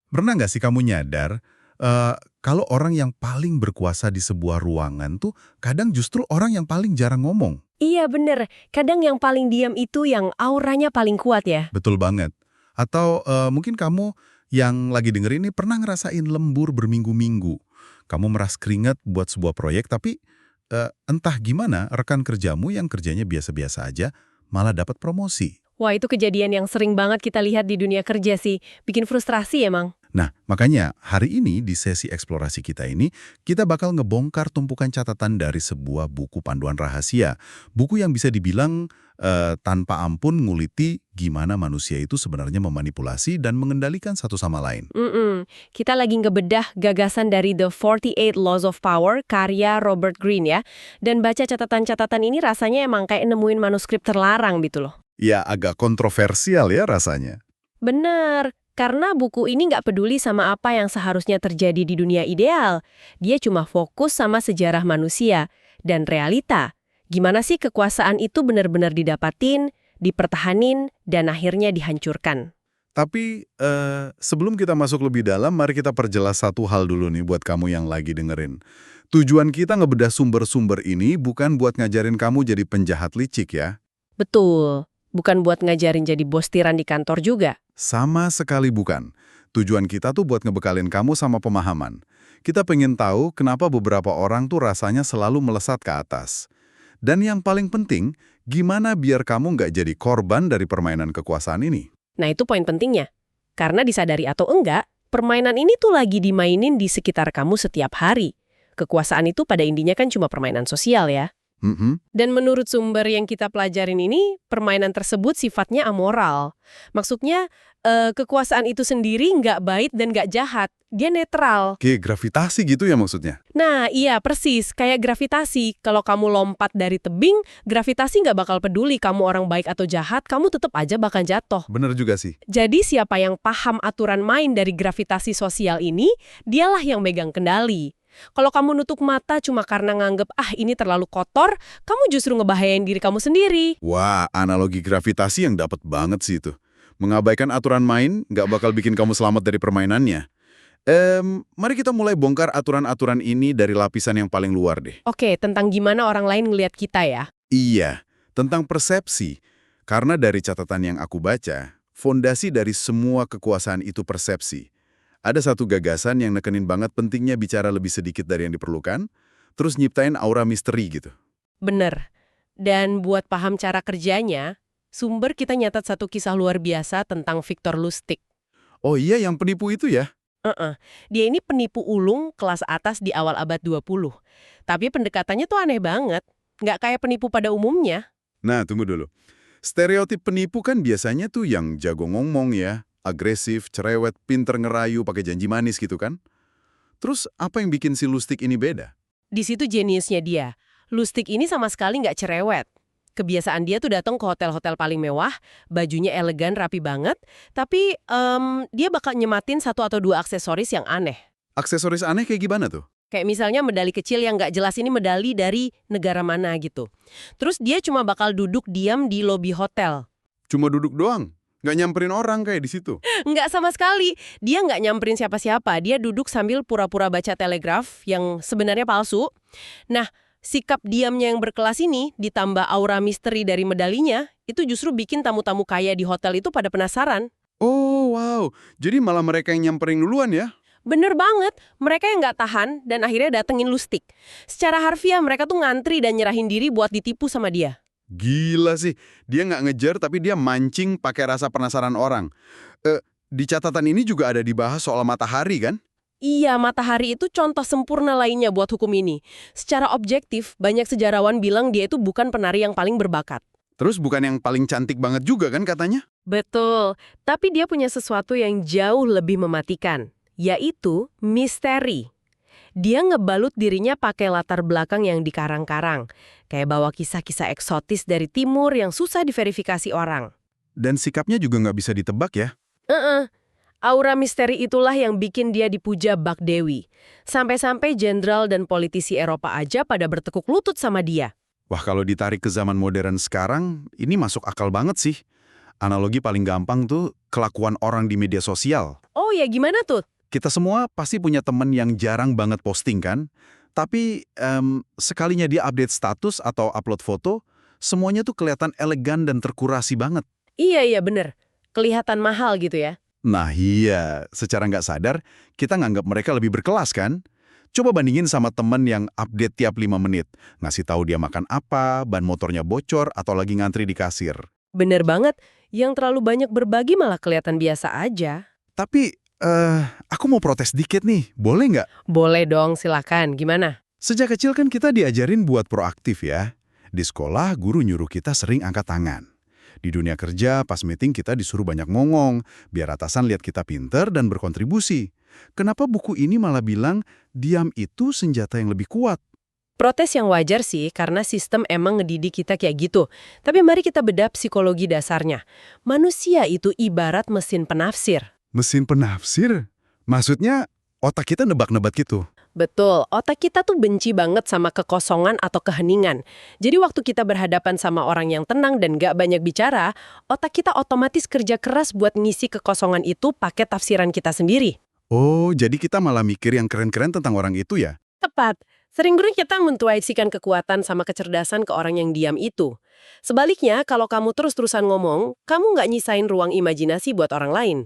Pernah nggak sih kamu nyadar, kalau orang yang paling berkuasa di sebuah ruangan tuh, kadang justru orang yang paling jarang ngomong? Iya bener, kadang yang paling diam itu yang auranya paling kuat ya. Betul banget. Atau, mungkin kamu yang lagi denger ini pernah ngerasain lembur berminggu-minggu. Kamu meras keringat buat sebuah proyek, tapi, entah gimana rekan kerjamu yang kerjanya biasa-biasa aja, malah dapat promosi. Wah itu kejadian yang sering banget kita lihat di dunia kerja sih, bikin frustrasi emang. Nah, makanya hari ini di sesi eksplorasi kita ini, kita bakal ngebongkar tumpukan catatan dari sebuah buku panduan rahasia. Buku yang bisa dibilang tanpa ampun nguliti gimana manusia itu sebenarnya memanipulasi dan mengendalikan satu sama lain. Kita lagi ngebedah gagasan dari The 48 Laws of Power karya Robert Greene ya. Dan baca catatan-catatan ini rasanya emang kayak nemuin manuskrip terlarang gitu loh. Ya, agak kontroversial ya rasanya. Bener, karena buku ini nggak peduli sama apa yang seharusnya terjadi di dunia ideal. Dia cuma fokus sama sejarah manusia dan realita. Gimana sih kekuasaan itu benar-benar didapatin, dipertahanin, dan akhirnya dihancurkan. Tapi sebelum kita masuk lebih dalam, mari kita perjelas satu hal dulu nih buat kamu yang lagi dengerin. Tujuan kita ngebedah sumber-sumber ini bukan buat ngajarin kamu jadi penjahat licik ya. Betul, bukan buat ngajarin jadi bos tiran di kantor juga. Sama sekali bukan. Tujuan kita tuh buat ngebekalin kamu sama pemahaman. Kita pengen tahu kenapa beberapa orang tuh rasanya selalu melesat ke atas. Dan yang paling penting, gimana biar kamu nggak jadi korban dari permainan kekuasaan ini. Nah itu poin pentingnya. Karena disadari atau enggak, permainan ini tuh lagi dimainin di sekitar kamu setiap hari. Kekuasaan itu pada intinya kan cuma permainan sosial ya. Mhm. Dan menurut sumber yang kita pelajarin ini, permainan tersebut sifatnya amoral. Maksudnya, kekuasaan itu sendiri nggak baik dan nggak jahat. Dia netral. Kayak gravitasi gitu ya maksudnya? Nah, iya persis. Kayak gravitasi. Kalau kamu lompat dari tebing, gravitasi nggak bakal peduli kamu orang baik atau jahat, kamu tetap aja bakal jatuh. Bener juga sih. Jadi siapa yang paham aturan main dari gravitasi sosial ini, dialah yang megang kendali. Kalau kamu nutup mata cuma karena nganggep, ini terlalu kotor, kamu justru ngebahayain diri kamu sendiri. Wah, analogi gravitasi yang dapat banget sih itu. Mengabaikan aturan main nggak bakal bikin kamu selamat dari permainannya. Mari kita mulai bongkar aturan-aturan ini dari lapisan yang paling luar deh. Oke, tentang gimana orang lain ngelihat kita ya. Iya, tentang persepsi. Karena dari catatan yang aku baca, fondasi dari semua kekuasaan itu persepsi. Ada satu gagasan yang nekenin banget pentingnya bicara lebih sedikit dari yang diperlukan, terus nyiptain aura misteri gitu. Bener. Dan buat paham cara kerjanya, sumber kita nyatat satu kisah luar biasa tentang Victor Lustig. Oh iya, yang penipu itu ya? Dia ini penipu ulung kelas atas di awal abad 20. Tapi pendekatannya tuh aneh banget. Nggak kayak penipu pada umumnya. Nah, tunggu dulu. Stereotip penipu kan biasanya tuh yang jago ngomong ya, agresif, cerewet, pinter ngerayu, pakai janji manis gitu kan? Terus apa yang bikin si Lustig ini beda? Di situ jeniusnya dia. Lustig ini sama sekali nggak cerewet. Kebiasaan dia tuh datang ke hotel-hotel paling mewah, bajunya elegan, rapi banget, tapi dia bakal nyematin satu atau dua aksesoris yang aneh. Aksesoris aneh kayak gimana tuh? Kayak misalnya medali kecil yang nggak jelas ini medali dari negara mana gitu. Terus dia cuma bakal duduk diam di lobi hotel. Cuma duduk doang? Nggak nyamperin orang kayak di situ? Nggak sama sekali. Dia nggak nyamperin siapa-siapa. Dia duduk sambil pura-pura baca telegraf yang sebenarnya palsu. Nah, sikap diamnya yang berkelas ini, ditambah aura misteri dari medalinya, itu justru bikin tamu-tamu kaya di hotel itu pada penasaran. Oh, wow. Jadi malah mereka yang nyamperin duluan ya? Bener banget, mereka yang nggak tahan dan akhirnya datengin Lustig. Secara harfiah mereka tuh ngantri dan nyerahin diri buat ditipu sama dia. Gila sih. Dia nggak ngejar tapi dia mancing pakai rasa penasaran orang. Di catatan ini juga ada dibahas soal matahari kan? Iya, matahari itu contoh sempurna lainnya buat hukum ini. Secara objektif, banyak sejarawan bilang dia itu bukan penari yang paling berbakat. Terus bukan yang paling cantik banget juga kan katanya? Betul, tapi dia punya sesuatu yang jauh lebih mematikan, yaitu misteri. Dia ngebalut dirinya pakai latar belakang yang dikarang-karang, kayak bawa kisah-kisah eksotis dari timur yang susah diverifikasi orang. Dan sikapnya juga nggak bisa ditebak ya? Aura misteri itulah yang bikin dia dipuja Bak Dewi. Sampai-sampai jenderal dan politisi Eropa aja pada bertekuk lutut sama dia. Wah, kalau ditarik ke zaman modern sekarang, ini masuk akal banget sih. Analogi paling gampang tuh kelakuan orang di media sosial. Oh ya, gimana tuh? Kita semua pasti punya temen yang jarang banget posting kan? Tapi sekalinya dia update status atau upload foto, semuanya tuh kelihatan elegan dan terkurasi banget. Iya, bener. Kelihatan mahal gitu ya. Nah iya, secara nggak sadar, kita nganggap mereka lebih berkelas kan? Coba bandingin sama temen yang update tiap 5 menit. Ngasih tahu dia makan apa, ban motornya bocor, atau lagi ngantri di kasir. Bener banget. Yang terlalu banyak berbagi malah kelihatan biasa aja. Tapi, aku mau protes dikit nih, boleh nggak? Boleh dong, silakan. Gimana? Sejak kecil kan kita diajarin buat proaktif ya. Di sekolah, guru nyuruh kita sering angkat tangan. Di dunia kerja, pas meeting kita disuruh banyak ngomong, biar atasan lihat kita pinter dan berkontribusi. Kenapa buku ini malah bilang, diam itu senjata yang lebih kuat? Protes yang wajar sih, karena sistem emang ngedidik kita kayak gitu. Tapi mari kita bedah psikologi dasarnya. Manusia itu ibarat mesin penafsir. Mesin penafsir? Maksudnya, otak kita nebak-nebak gitu? Betul, otak kita tuh benci banget sama kekosongan atau keheningan. Jadi waktu kita berhadapan sama orang yang tenang dan gak banyak bicara, otak kita otomatis kerja keras buat ngisi kekosongan itu pakai tafsiran kita sendiri. Oh, jadi kita malah mikir yang keren-keren tentang orang itu ya? Tepat. Sering kita mentuaisikan kekuatan sama kecerdasan ke orang yang diam itu. Sebaliknya, kalau kamu terus-terusan ngomong, kamu nggak nyisain ruang imajinasi buat orang lain.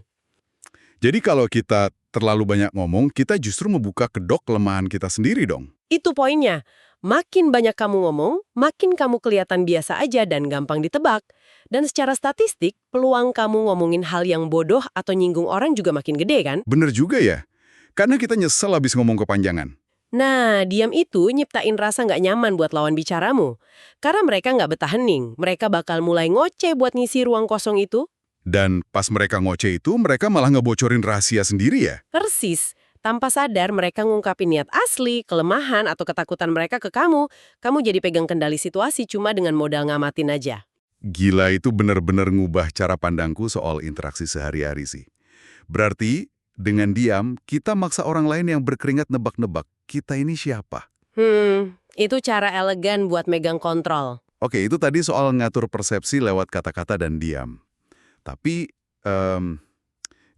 Jadi kalau kita terlalu banyak ngomong, kita justru membuka kedok kelemahan kita sendiri dong. Itu poinnya. Makin banyak kamu ngomong, makin kamu kelihatan biasa aja dan gampang ditebak. Dan secara statistik, peluang kamu ngomongin hal yang bodoh atau nyinggung orang juga makin gede kan? Bener juga ya. Karena kita nyesel habis ngomong kepanjangan. Nah, diam itu nyiptain rasa nggak nyaman buat lawan bicaramu. Karena mereka nggak betah hening, mereka bakal mulai ngoceh buat ngisi ruang kosong itu. Dan pas mereka ngoceh itu, mereka malah ngebocorin rahasia sendiri ya? Persis. Tanpa sadar mereka ngungkapin niat asli, kelemahan, atau ketakutan mereka ke kamu. Kamu jadi pegang kendali situasi cuma dengan modal ngamatin aja. Gila, itu bener-bener ngubah cara pandangku soal interaksi sehari-hari sih. Berarti, dengan diam, kita maksa orang lain yang berkeringat nebak-nebak, kita ini siapa? Itu cara elegan buat megang kontrol. Oke, itu tadi soal ngatur persepsi lewat kata-kata dan diam. Tapi,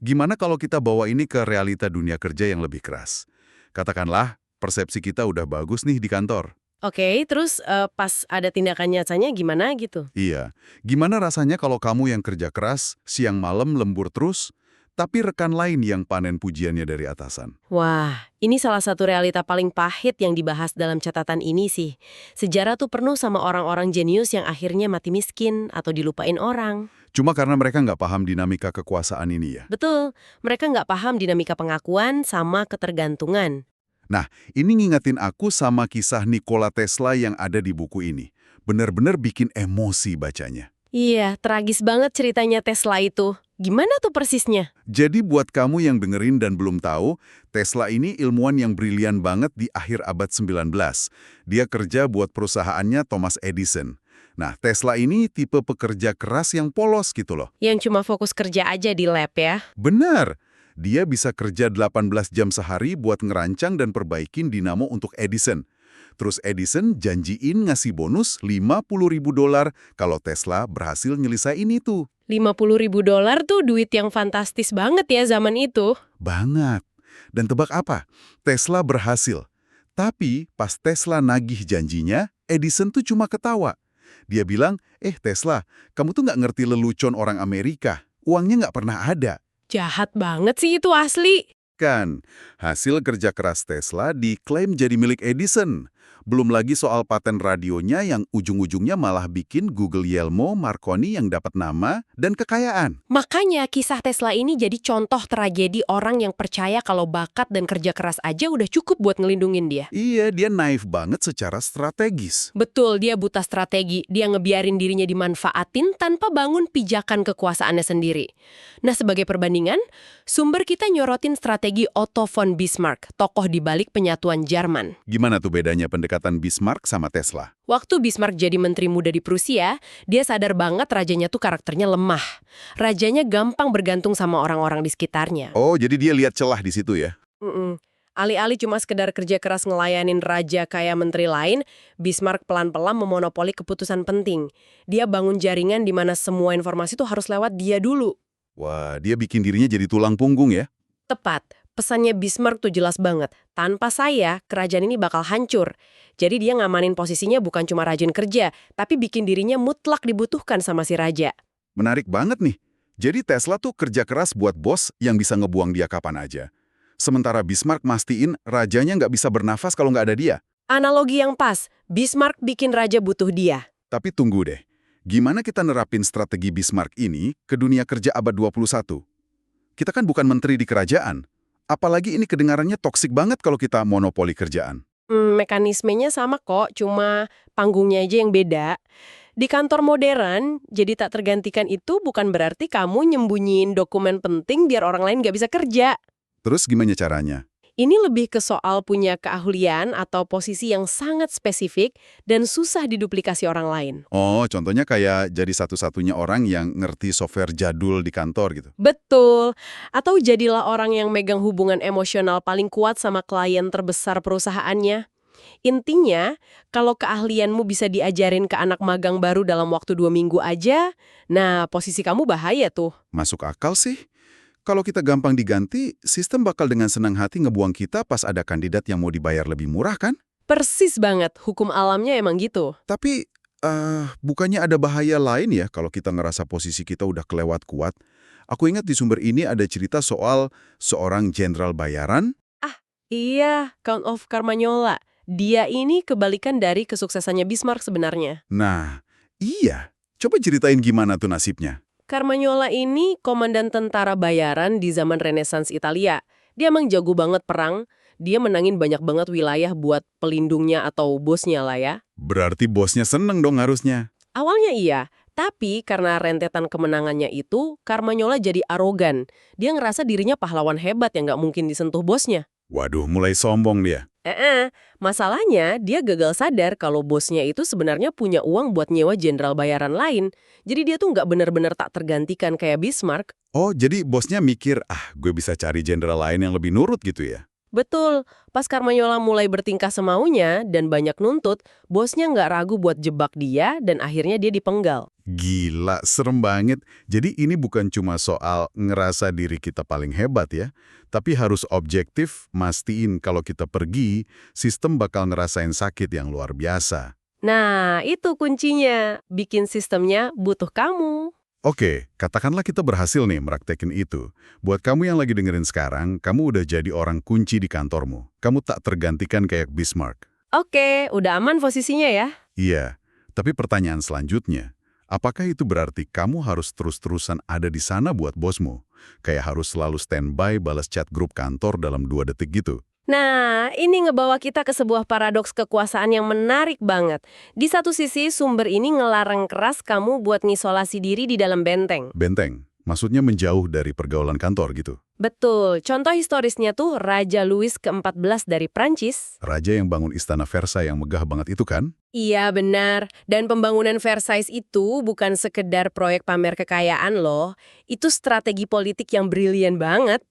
gimana kalau kita bawa ini ke realita dunia kerja yang lebih keras? Katakanlah, persepsi kita udah bagus nih di kantor. Oke, terus pas ada tindakan nyatanya gimana gitu? Iya, gimana rasanya kalau kamu yang kerja keras, siang malam lembur terus, tapi rekan lain yang panen pujiannya dari atasan? Wah, ini salah satu realita paling pahit yang dibahas dalam catatan ini sih. Sejarah tuh penuh sama orang-orang jenius yang akhirnya mati miskin atau dilupain orang. Cuma karena mereka nggak paham dinamika kekuasaan ini ya? Betul, mereka nggak paham dinamika pengakuan sama ketergantungan. Nah, ini ngingetin aku sama kisah Nikola Tesla yang ada di buku ini. Bener-bener bikin emosi bacanya. Iya, tragis banget ceritanya Tesla itu. Gimana tuh persisnya? Jadi buat kamu yang dengerin dan belum tahu, Tesla ini ilmuwan yang brilian banget di akhir abad 19. Dia kerja buat perusahaannya Thomas Edison. Nah, Tesla ini tipe pekerja keras yang polos gitu loh. Yang cuma fokus kerja aja di lab ya? Benar. Dia bisa kerja 18 jam sehari buat ngerancang dan perbaikin dinamo untuk Edison. Terus Edison janjiin ngasih bonus $50.000 kalau Tesla berhasil nyelesain itu. $50.000 tuh duit yang fantastis banget ya zaman itu. Banget. Dan tebak apa? Tesla berhasil. Tapi pas Tesla nagih janjinya, Edison tuh cuma ketawa. Dia bilang, Tesla, kamu tuh nggak ngerti lelucon orang Amerika. Uangnya nggak pernah ada. Jahat banget sih itu asli. Kan, hasil kerja keras Tesla diklaim jadi milik Edison. Belum lagi soal paten radionya yang ujung-ujungnya malah bikin Guglielmo Marconi yang dapat nama dan kekayaan. Makanya kisah Tesla ini jadi contoh tragedi orang yang percaya kalau bakat dan kerja keras aja udah cukup buat ngelindungin dia. Iya, dia naif banget secara strategis. Betul, dia buta strategi. Dia ngebiarin dirinya dimanfaatin tanpa bangun pijakan kekuasaannya sendiri. Nah, sebagai perbandingan, sumber kita nyorotin strategi Otto von Bismarck, tokoh di balik penyatuan Jerman. Gimana tuh bedanya pendekatan Bismarck sama Tesla? Waktu Bismarck jadi menteri muda di Prusia, dia sadar banget rajanya tuh karakternya lemah. Rajanya gampang bergantung sama orang-orang di sekitarnya. Oh, jadi dia lihat celah di situ ya? Alih-alih cuma sekedar kerja keras ngelayanin raja kayak menteri lain, Bismarck pelan-pelan memonopoli keputusan penting. Dia bangun jaringan di mana semua informasi tuh harus lewat dia dulu. Wah, dia bikin dirinya jadi tulang punggung ya? Tepat, pesannya Bismarck tuh jelas banget. Tanpa saya, kerajaan ini bakal hancur. Jadi dia ngamanin posisinya bukan cuma rajin kerja, tapi bikin dirinya mutlak dibutuhkan sama si raja. Menarik banget nih. Jadi Tesla tuh kerja keras buat bos yang bisa ngebuang dia kapan aja. Sementara Bismarck mastiin rajanya nggak bisa bernafas kalau nggak ada dia. Analogi yang pas, Bismarck bikin raja butuh dia. Tapi tunggu deh, gimana kita nerapin strategi Bismarck ini ke dunia kerja abad 21? Kita kan bukan menteri di kerajaan. Apalagi ini kedengarannya toksik banget kalau kita monopoli kerjaan. Mekanismenya sama kok, cuma panggungnya aja yang beda. Di kantor modern, jadi tak tergantikan itu bukan berarti kamu nyembunyiin dokumen penting biar orang lain nggak bisa kerja. Terus gimana caranya? Ini lebih ke soal punya keahlian atau posisi yang sangat spesifik dan susah diduplikasi orang lain. Oh, contohnya kayak jadi satu-satunya orang yang ngerti software jadul di kantor gitu. Betul. Atau jadilah orang yang megang hubungan emosional paling kuat sama klien terbesar perusahaannya. Intinya, kalau keahlianmu bisa diajarin ke anak magang baru dalam waktu 2 minggu aja, nah posisi kamu bahaya tuh. Masuk akal sih. Kalau kita gampang diganti, sistem bakal dengan senang hati ngebuang kita pas ada kandidat yang mau dibayar lebih murah kan? Persis banget, hukum alamnya emang gitu. Tapi, bukannya ada bahaya lain ya kalau kita ngerasa posisi kita udah kelewat kuat? Aku ingat di sumber ini ada cerita soal seorang jenderal bayaran. Iya, Count of Carmagnola. Dia ini kebalikan dari kesuksesannya Bismarck sebenarnya. Nah, iya. Coba ceritain gimana tuh nasibnya. Carmagnola ini komandan tentara bayaran di zaman Renaissance Italia. Dia emang jago banget perang. Dia menangin banyak banget wilayah buat pelindungnya atau bosnya lah ya. Berarti bosnya seneng dong harusnya. Awalnya iya, tapi karena rentetan kemenangannya itu, Carmagnola jadi arogan. Dia ngerasa dirinya pahlawan hebat yang nggak mungkin disentuh bosnya. Waduh, mulai sombong dia. Masalahnya dia gagal sadar kalau bosnya itu sebenarnya punya uang buat nyewa jenderal bayaran lain. Jadi dia tuh nggak benar-benar tak tergantikan kayak Bismarck. Oh, jadi bosnya mikir, gue bisa cari jenderal lain yang lebih nurut gitu ya? Betul, pas Carmagnola mulai bertingkah semaunya dan banyak nuntut, bosnya nggak ragu buat jebak dia dan akhirnya dia dipenggal. Gila, serem banget. Jadi ini bukan cuma soal ngerasa diri kita paling hebat ya, tapi harus objektif, mastiin kalau kita pergi, sistem bakal ngerasain sakit yang luar biasa. Nah, itu kuncinya. Bikin sistemnya butuh kamu. Oke, katakanlah kita berhasil nih meraktekin itu. Buat kamu yang lagi dengerin sekarang, kamu udah jadi orang kunci di kantormu. Kamu tak tergantikan kayak Bismarck. Oke, udah aman posisinya ya? Iya, tapi pertanyaan selanjutnya, apakah itu berarti kamu harus terus-terusan ada di sana buat bosmu? Kayak harus selalu standby balas chat grup kantor dalam 2 detik gitu? Nah, ini ngebawa kita ke sebuah paradoks kekuasaan yang menarik banget. Di satu sisi, sumber ini ngelarang keras kamu buat ngisolasi diri di dalam benteng. Benteng, maksudnya menjauh dari pergaulan kantor gitu. Betul, contoh historisnya tuh Raja Louis ke-14 dari Prancis. Raja yang bangun istana Versailles yang megah banget itu kan? Iya, benar. Dan pembangunan Versailles itu bukan sekedar proyek pamer kekayaan loh. Itu strategi politik yang brilian banget.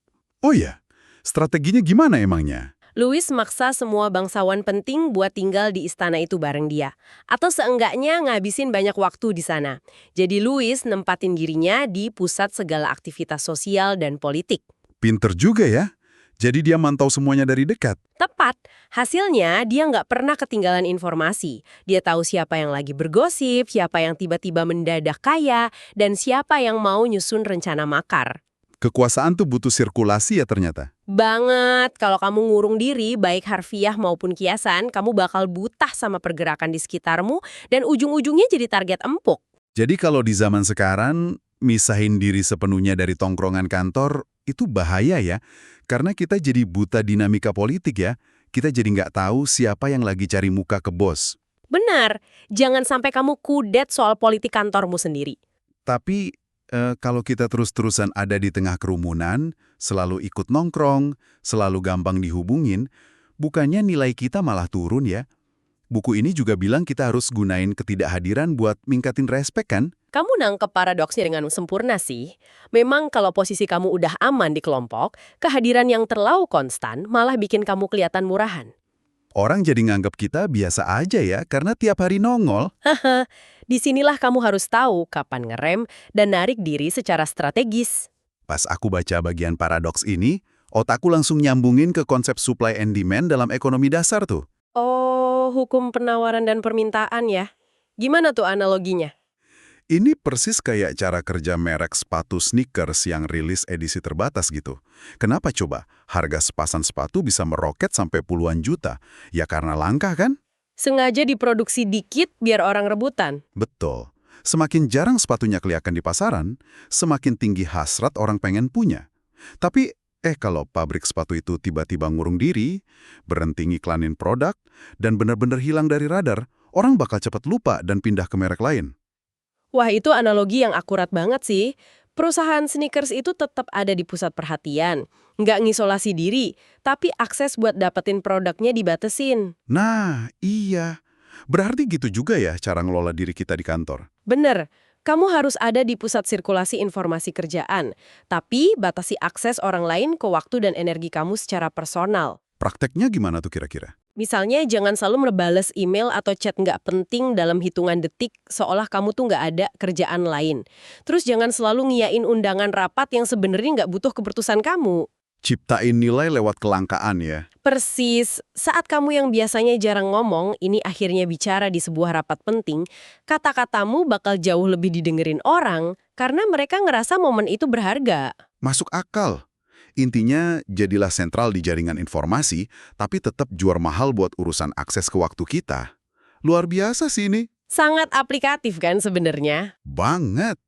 Oh iya, strateginya gimana emangnya? Louis maksa semua bangsawan penting buat tinggal di istana itu bareng dia. Atau seenggaknya ngabisin banyak waktu di sana. Jadi Louis nempatin dirinya di pusat segala aktivitas sosial dan politik. Pinter juga ya. Jadi dia mantau semuanya dari dekat. Tepat. Hasilnya dia nggak pernah ketinggalan informasi. Dia tahu siapa yang lagi bergosip, siapa yang tiba-tiba mendadak kaya, dan siapa yang mau nyusun rencana makar. Kekuasaan tuh butuh sirkulasi ya ternyata. Banget, kalau kamu ngurung diri, baik harfiah maupun kiasan, kamu bakal buta sama pergerakan di sekitarmu dan ujung-ujungnya jadi target empuk. Jadi kalau di zaman sekarang, misahin diri sepenuhnya dari tongkrongan kantor, itu bahaya ya. Karena kita jadi buta dinamika politik ya. Kita jadi nggak tahu siapa yang lagi cari muka ke bos. Benar, jangan sampai kamu kudet soal politik kantormu sendiri. Tapi kalau kita terus-terusan ada di tengah kerumunan, selalu ikut nongkrong, selalu gampang dihubungin, bukannya nilai kita malah turun ya? buku ini juga bilang kita harus gunain ketidakhadiran buat ningkatin respek kan? Kamu nangkep paradoksnya dengan sempurna sih. Memang kalau posisi kamu udah aman di kelompok, kehadiran yang terlalu konstan malah bikin kamu kelihatan murahan. Orang jadi nganggap kita biasa aja ya karena tiap hari nongol. Haha, disinilah kamu harus tahu kapan ngerem dan narik diri secara strategis. Pas aku baca bagian paradoks ini, otakku langsung nyambungin ke konsep supply and demand dalam ekonomi dasar tuh. Oh, hukum penawaran dan permintaan ya. Gimana tuh analoginya? Ini persis kayak cara kerja merek sepatu sneakers yang rilis edisi terbatas gitu. Kenapa coba? Harga sepasang sepatu bisa meroket sampai puluhan juta. Ya karena langka kan? Sengaja diproduksi dikit biar orang rebutan. Betul. Semakin jarang sepatunya kelihatan di pasaran, semakin tinggi hasrat orang pengen punya. Tapi, kalau pabrik sepatu itu tiba-tiba ngurung diri, berhenti ngiklanin produk, dan benar-benar hilang dari radar, orang bakal cepat lupa dan pindah ke merek lain. Wah, itu analogi yang akurat banget sih. Perusahaan sneakers itu tetap ada di pusat perhatian. Nggak ngisolasi diri, tapi akses buat dapetin produknya dibatesin. Nah, iya. Berarti gitu juga ya cara ngelola diri kita di kantor. Bener, kamu harus ada di pusat sirkulasi informasi kerjaan, tapi batasi akses orang lain ke waktu dan energi kamu secara personal. Prakteknya gimana tuh kira-kira? Misalnya, jangan selalu merbales email atau chat nggak penting dalam hitungan detik seolah kamu tuh nggak ada kerjaan lain. Terus jangan selalu ngiyain undangan rapat yang sebenarnya nggak butuh keputusan kamu. Ciptain nilai lewat kelangkaan ya. Persis, saat kamu yang biasanya jarang ngomong, ini akhirnya bicara di sebuah rapat penting, kata-katamu bakal jauh lebih didengerin orang karena mereka ngerasa momen itu berharga. Masuk akal. Intinya, jadilah sentral di jaringan informasi, tapi tetap jual mahal buat urusan akses ke waktu kita. Luar biasa sih ini. Sangat aplikatif kan sebenarnya? Banget.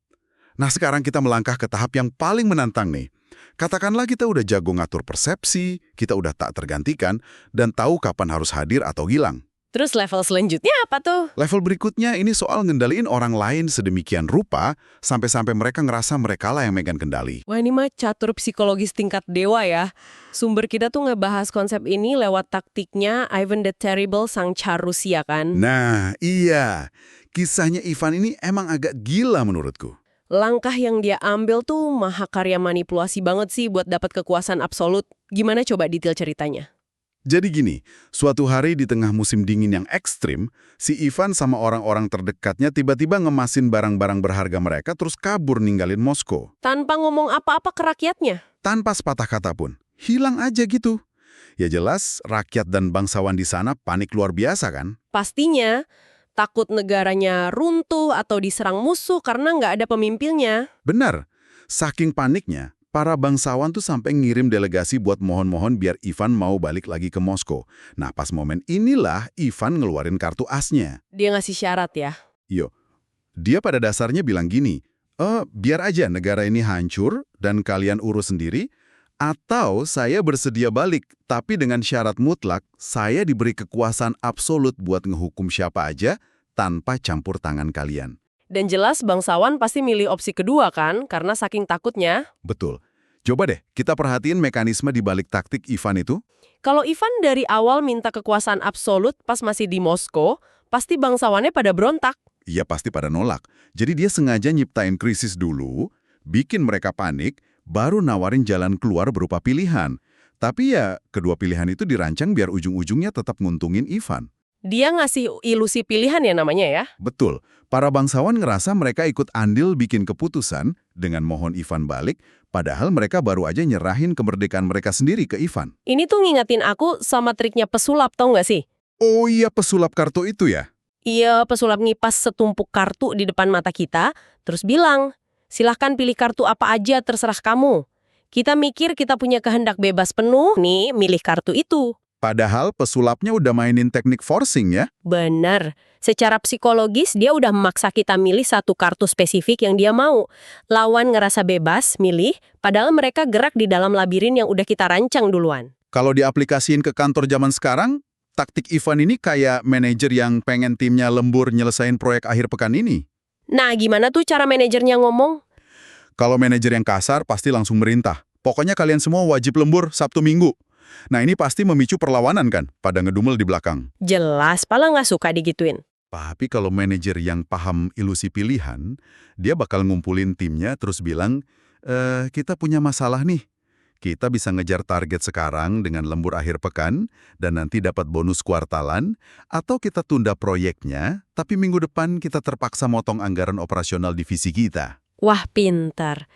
Nah, sekarang kita melangkah ke tahap yang paling menantang nih. Katakanlah kita udah jago ngatur persepsi, kita udah tak tergantikan, dan tahu kapan harus hadir atau hilang. Terus level selanjutnya apa tuh? Level berikutnya ini soal ngendaliin orang lain sedemikian rupa, sampai-sampai mereka ngerasa merekalah yang megang kendali. Wah, ini mah catur psikologis tingkat dewa ya. Sumber kita tuh ngebahas konsep ini lewat taktiknya Ivan the Terrible sang Tsar Rusia kan. Nah, iya. Kisahnya Ivan ini emang agak gila menurutku. Langkah yang dia ambil tuh mahakarya manipulasi banget sih buat dapat kekuasaan absolut. Gimana coba detail ceritanya? Jadi gini, suatu hari di tengah musim dingin yang ekstrim, si Ivan sama orang-orang terdekatnya tiba-tiba ngemasin barang-barang berharga mereka terus kabur ninggalin Moskow. Tanpa ngomong apa-apa ke rakyatnya. Tanpa sepatah kata pun. Hilang aja gitu. Ya jelas, rakyat dan bangsawan di sana panik luar biasa kan? Pastinya, takut negaranya runtuh atau diserang musuh karena nggak ada pemimpinnya. Benar, saking paniknya, para bangsawan tuh sampai ngirim delegasi buat mohon-mohon biar Ivan mau balik lagi ke Moskow. Nah, pas momen inilah Ivan ngeluarin kartu asnya. Dia ngasih syarat ya. Yo, dia pada dasarnya bilang gini, biar aja negara ini hancur dan kalian urus sendiri, atau saya bersedia balik, tapi dengan syarat mutlak, saya diberi kekuasaan absolut buat ngehukum siapa aja tanpa campur tangan kalian. Dan jelas bangsawan pasti milih opsi kedua kan, karena saking takutnya. Betul. Coba deh, kita perhatiin mekanisme di balik taktik Ivan itu. Kalau Ivan dari awal minta kekuasaan absolut pas masih di Moskow, pasti bangsawannya pada berontak. Iya, pasti pada nolak. Jadi dia sengaja nyiptain krisis dulu, bikin mereka panik, baru nawarin jalan keluar berupa pilihan. Tapi ya, kedua pilihan itu dirancang biar ujung-ujungnya tetap nguntungin Ivan. Dia ngasih ilusi pilihan ya namanya ya. Betul. Para bangsawan ngerasa mereka ikut andil bikin keputusan dengan mohon Ivan balik, padahal mereka baru aja nyerahin kemerdekaan mereka sendiri ke Ivan. Ini tuh ngingetin aku sama triknya pesulap, tau nggak sih? Oh iya, pesulap kartu itu ya? Iya, pesulap ngipas setumpuk kartu di depan mata kita, terus bilang, silahkan pilih kartu apa aja terserah kamu. Kita mikir kita punya kehendak bebas penuh, nih milih kartu itu. Padahal pesulapnya udah mainin teknik forcing ya? Benar. Secara psikologis, dia udah memaksa kita milih satu kartu spesifik yang dia mau. Lawan ngerasa bebas, milih, padahal mereka gerak di dalam labirin yang udah kita rancang duluan. Kalau diaplikasiin ke kantor zaman sekarang, taktik Ivan ini kayak manajer yang pengen timnya lembur nyelesain proyek akhir pekan ini. Nah, gimana tuh cara manajernya ngomong? Kalau manajer yang kasar pasti langsung merintah. Pokoknya kalian semua wajib lembur Sabtu Minggu. Nah, ini pasti memicu perlawanan kan pada ngedumel di belakang. Jelas, Pala nggak suka digituin. Tapi kalau manajer yang paham ilusi pilihan, dia bakal ngumpulin timnya terus bilang, kita punya masalah nih. Kita bisa ngejar target sekarang dengan lembur akhir pekan dan nanti dapat bonus kuartalan, atau kita tunda proyeknya, tapi minggu depan kita terpaksa motong anggaran operasional divisi kita. Wah, pintar.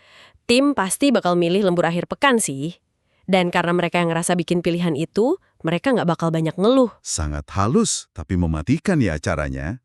Tim pasti bakal milih lembur akhir pekan sih. Dan karena mereka yang ngerasa bikin pilihan itu, mereka nggak bakal banyak ngeluh. Sangat halus, tapi mematikan ya caranya.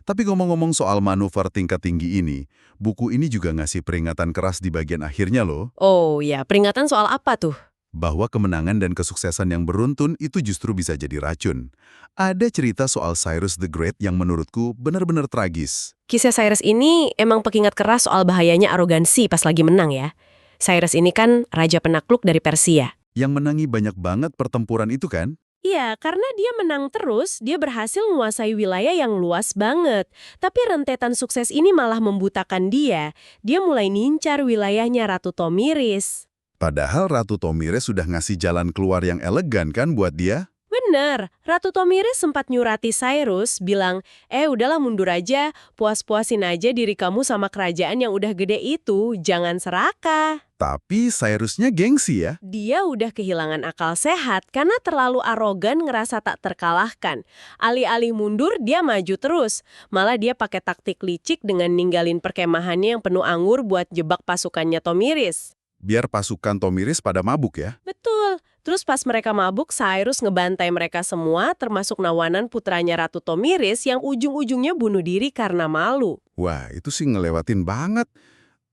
Tapi ngomong-ngomong soal manuver tingkat tinggi ini, buku ini juga ngasih peringatan keras di bagian akhirnya loh, Oh ya, peringatan soal apa tuh? bahwa kemenangan dan kesuksesan yang beruntun itu justru bisa jadi racun. Ada cerita soal Cyrus the Great yang menurutku benar-benar tragis. Kisah Cyrus ini emang pengingat keras soal bahayanya arogansi pas lagi menang ya. Cyrus ini kan raja penakluk dari Persia. Yang menangi banyak banget pertempuran itu kan? Iya, karena dia menang terus, dia berhasil menguasai wilayah yang luas banget. Tapi rentetan sukses ini malah membutakan dia. Dia mulai nincar wilayahnya Ratu Tomiris. Padahal Ratu Tomires sudah ngasih jalan keluar yang elegan kan buat dia? Bener, Ratu Tomiris sempat nyurati Cyrus, bilang, udahlah mundur aja, puas-puasin aja diri kamu sama kerajaan yang udah gede itu, jangan serakah. Tapi Cyrusnya gengsi ya? Dia udah kehilangan akal sehat karena terlalu arogan ngerasa tak terkalahkan. Alih-alih mundur, dia maju terus. Malah dia pakai taktik licik dengan ninggalin perkemahannya yang penuh anggur buat jebak pasukannya Tomiris. Biar pasukan Tomires pada mabuk ya? Betul. Terus pas mereka mabuk, Cyrus ngebantai mereka semua, termasuk Nawanan putranya Ratu Tomiris yang ujung-ujungnya bunuh diri karena malu. Wah, itu sih ngelewatin banget.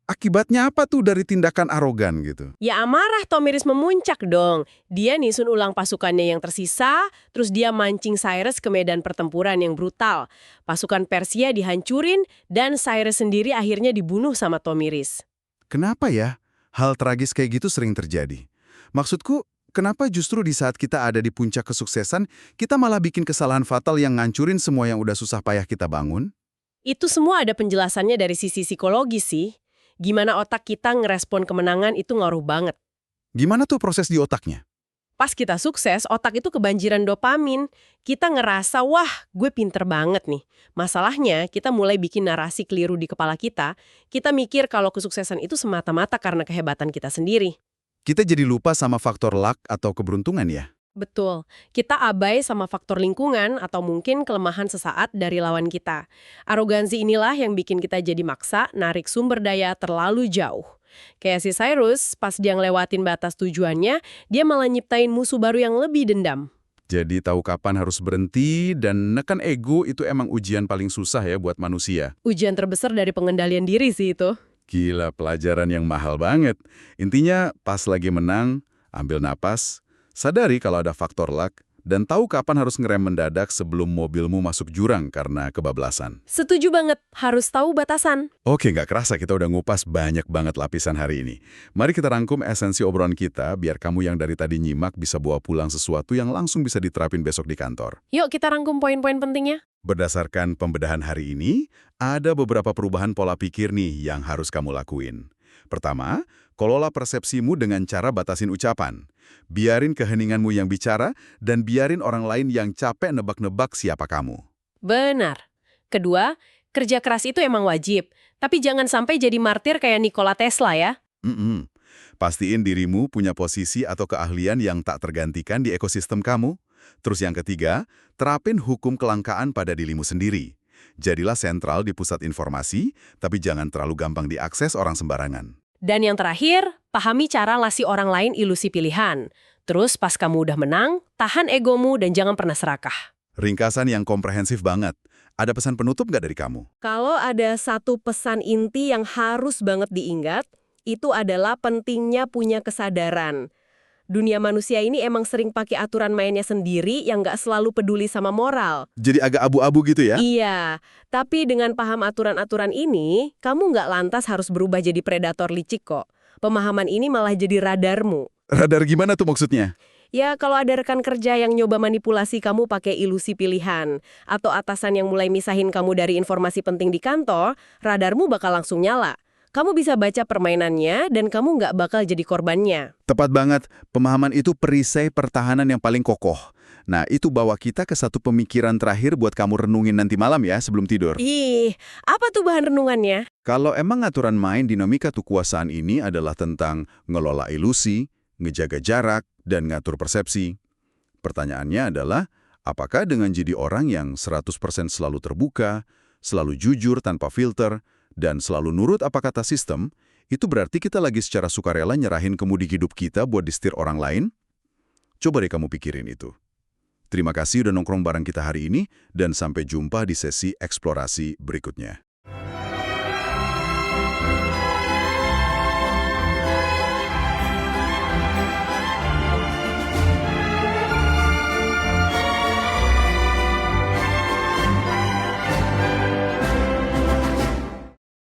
Akibatnya apa tuh dari tindakan arogan gitu? Ya amarah Tomiris memuncak dong. Dia nisun ulang pasukannya yang tersisa, terus dia mancing Cyrus ke medan pertempuran yang brutal. Pasukan Persia dihancurin, dan Cyrus sendiri akhirnya dibunuh sama Tomiris. Kenapa ya? Hal tragis kayak gitu sering terjadi. Maksudku, kenapa justru di saat kita ada di puncak kesuksesan, kita malah bikin kesalahan fatal yang ngancurin semua yang udah susah payah kita bangun? Itu semua ada penjelasannya dari sisi psikologis sih. Gimana otak kita ngerespon kemenangan itu ngaruh banget. Gimana tuh proses di otaknya? Pas kita sukses, otak itu kebanjiran dopamin. Kita ngerasa, wah, gue pinter banget nih. Masalahnya, kita mulai bikin narasi keliru di kepala kita. Kita mikir kalau kesuksesan itu semata-mata karena kehebatan kita sendiri. Kita jadi lupa sama faktor luck atau keberuntungan ya? Betul. Kita abai sama faktor lingkungan atau mungkin kelemahan sesaat dari lawan kita. Arogansi inilah yang bikin kita jadi maksa narik sumber daya terlalu jauh. Kayak si Cyrus, pas dia ngelewatin batas tujuannya, dia malah nyiptain musuh baru yang lebih dendam. Jadi tahu kapan harus berhenti dan neken ego itu emang ujian paling susah ya buat manusia. Ujian terbesar dari pengendalian diri sih itu. Gila, pelajaran yang mahal banget. Intinya, pas lagi menang, ambil napas, sadari kalau ada faktor luck, dan tahu kapan harus ngerem mendadak sebelum mobilmu masuk jurang karena kebablasan. Setuju banget, harus tahu batasan. Oke, nggak kerasa kita udah ngupas banyak banget lapisan hari ini. Mari kita rangkum esensi obrolan kita, biar kamu yang dari tadi nyimak bisa bawa pulang sesuatu yang langsung bisa diterapin besok di kantor. Yuk kita rangkum poin-poin pentingnya. Berdasarkan pembedahan hari ini, ada beberapa perubahan pola pikir nih yang harus kamu lakuin. Pertama, kelola persepsimu dengan cara batasin ucapan. Biarin keheninganmu yang bicara, dan biarin orang lain yang capek nebak-nebak siapa kamu. Benar. Kedua, kerja keras itu emang wajib, tapi jangan sampai jadi martir kayak Nikola Tesla ya. Pastiin dirimu punya posisi atau keahlian yang tak tergantikan di ekosistem kamu. Terus yang ketiga, terapin hukum kelangkaan pada dirimu sendiri. Jadilah sentral di pusat informasi, tapi jangan terlalu gampang diakses orang sembarangan. Dan yang terakhir, pahami cara ngasih orang lain ilusi pilihan. Terus pas kamu udah menang, tahan egomu dan jangan pernah serakah. Ringkasan yang komprehensif banget. Ada pesan penutup nggak dari kamu? Kalau ada satu pesan inti yang harus banget diingat, itu adalah pentingnya punya kesadaran. Dunia manusia ini emang sering pakai aturan mainnya sendiri yang nggak selalu peduli sama moral. Jadi agak abu-abu gitu ya? Iya, tapi dengan paham aturan-aturan ini, kamu nggak lantas harus berubah jadi predator licik kok. Pemahaman ini malah jadi radarmu. Radar gimana tuh maksudnya? Ya, kalau ada rekan kerja yang nyoba manipulasi kamu pakai ilusi pilihan, atau atasan yang mulai misahin kamu dari informasi penting di kantor, radarmu bakal langsung nyala. kamu bisa baca permainannya dan kamu nggak bakal jadi korbannya. Tepat banget, pemahaman itu perisai pertahanan yang paling kokoh. Nah, itu bawa kita ke satu pemikiran terakhir buat kamu renungin nanti malam ya sebelum tidur. Ih, apa tuh bahan renungannya? Kalau emang aturan main dinamika kekuasaan ini adalah tentang ngelola ilusi, ngejaga jarak, dan ngatur persepsi. Pertanyaannya adalah, apakah dengan jadi orang yang 100% selalu terbuka, selalu jujur tanpa filter, dan selalu nurut apa kata sistem, itu berarti kita lagi secara sukarela nyerahin kemudi hidup kita buat disetir orang lain? Coba deh kamu pikirin itu. Terima kasih udah nongkrong bareng kita hari ini, dan sampai jumpa di sesi eksplorasi berikutnya.